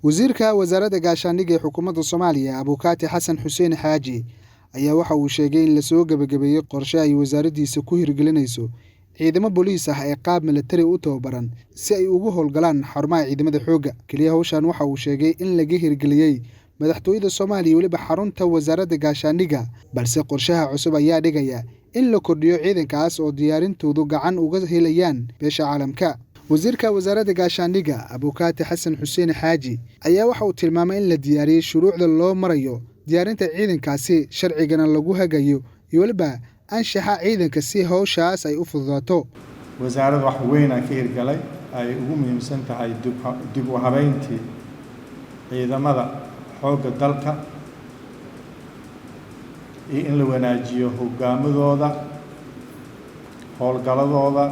wasiirka wasaaradda gaashaandhigga ee xukuumadda Soomaaliya Abukaati Xasan Xuseen Xaaji ayaa waxa uu sheegay in la soo gabagabeeyay qorshe ay wasaaraddiisa ku hirgelinayso ciidamo booliis ah ee qaab militari u tababaran si ay ugu howlgalaan xarumaha ciidamada xoogga. Kaliya hawshan waxa uu sheegay in laga hirgeliyay madaxtooyada Soomaaliya waliba xarunta wasaaradda gaashaandhigga, balse qorshaha cusub ayaa dhigaya in la kordhiyo ciidankaas oo diyaarintoodu gacan uga helayaan beesha caalamka. wasiirka wasaaradda gaashaandhigga Abukaati Xasan Xuseen Xaaji ayaa waxa uu tilmaamay in la diyaariyay shuruucda loo marayo diyaarinta ciidankaasi, sharcigana lagu hagayo iyo waliba anshaxa ciidanka si hawshaas ay u fududaato. wasaaradda wax weyn ka hirgalay ay ugu muhiimsan tahay dib u habeyntii ciidamada xoogga dalka iyo in la wanaajiyo hogaamadooda, howlgaladooda,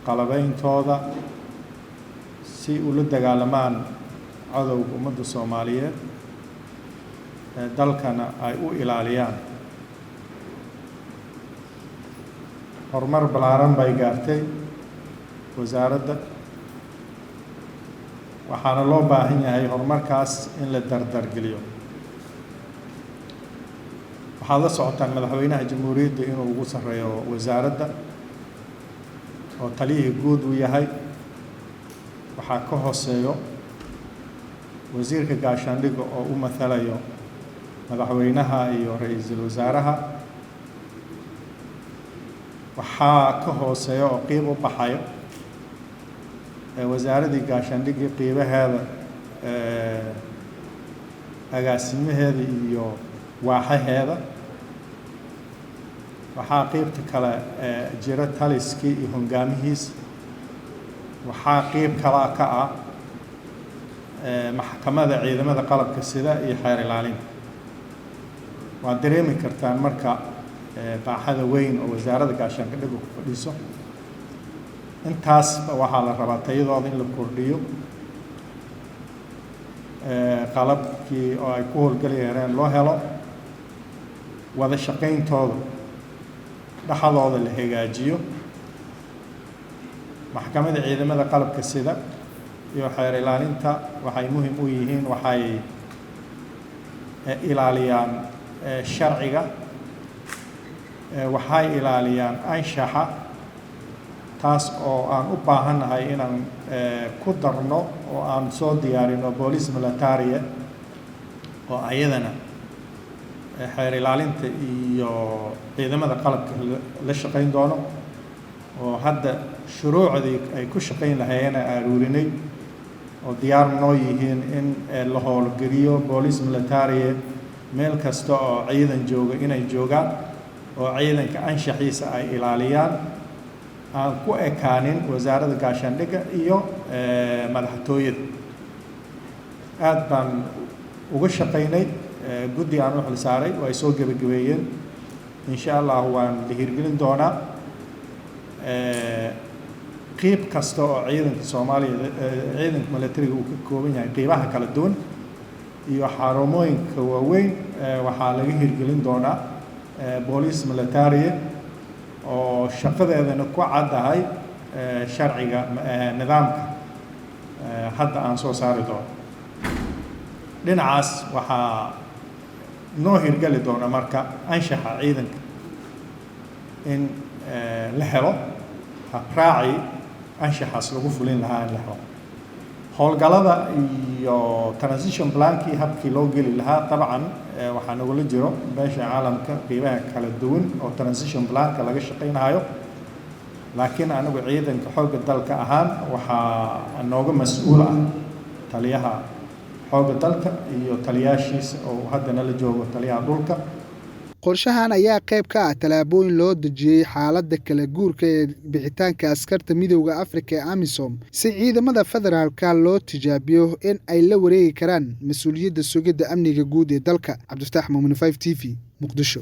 qalabeyntooda si ula dagaalamaan cadowga ummadda Soomaaliyeed dalkana ay u ilaaliyaan. horumar ballaaran bay gaartay wasaaradda, waxaana loo baahan yahay horumarkaas in la dardargeliyo. waxaad la socotaan madaxweynaha jamhuuriyadda inuu ugu sarreeyo wasaaradda oo taliyihii guud uu yahay. waxaa ka hooseeyo wasiirka gaashaandhigga oo u mathalayo madaxweynaha iyo ra'iisul wasaaraha. waxaa ka hooseeyo oo qiib u baxayo wasaaraddii gaashaandhigga qiibaheeda, agaasimaheeda iyo waaxaheeda. waxaa qeybta kale jira taliskii iyo hogaamihiisa. waxaa qeyb kale ka ah maxkamadda ciidamada qalabka sida iyo xeer ilaalinta. waad dareemi kartaan marka baaxada weyn oo wasaaradda gaashaandhigga ku fadhiso. intaas waxaa la rabaa tayadooda in la kordhiyo, qalabkii oo ay ku howlgalayeen loo helo, wada shaqayntooda dhaxdooda la hagaajiyo. maxkamadda ciidamada qalabka sida iyo xeer ilaalinta waxay muhiim u yihiin, waxay ilaaliyaan sharciga, waxay ilaaliyaan anshaxa, taas oo aan u baahannahay inaan ku darno oo aan soo diyaarino booliis militariya oo ayadana xeer ilaalinta iyo ciidamada qalabka la shaqayn doono, oo hadda shuruucdii ay ku shaqayn lahaayeen aruurinay oo diyaar noo yihiin in la howlgeliyo booliis militariya meel kasta oo ciidan jooga inay joogaan, oo ciidanka anshaxiisa ay ilaaliyaan, aan ku ekaanin wasaaradda gaashaandhigga iyo madaxtooyada. aad baan uga shaqaynay, guddi aan u xil saaray oo ay soo gabagabeeyeen. insha allah waan la hirgelin doonaa. qeyb kasta oo ciidanka Soomaaliya ciidanka militariga uu ka kooban yahay qeybaha kala duwan iyo xarumooyinka waaweyn waxaa laga hirgelin doonaa booliis militariya oo shaqadeedana ku caddahay sharciga nidaamka hadda aan soo saari doono. dhinacaas waxaa noo hirgeli doona marka anshaxa ciidanka in la helo habraaci anshaxaas lagu fulin lahaa in la helo. howlgalada iyo transition plankii habkii loo geli lahaa dabcan waxaa nagula jiro beesha caalamka qeybaha kala duwan oo transition planka laga shaqaynayo, laakiin anagu ciidanka xoogga dalka ahaan waxaa nooga mas-uul ah taliyaha xoogga dalka iyo taliyaashiisa oo haddana la joogo taliyaha dhulka. qorshahan ayaa qayb ka ah talaabooyin loo dejiyay xaaladda kala guurka ee bixitaanka askarta midowda Afrika ee AMISOM si ciidamada federaalka loo tijaabiyo in ay la wareegi karaan mas'uuliyadda sugidda amniga guud ee dalka. Cabdifataax Muumin 5 TV, Muqdisho.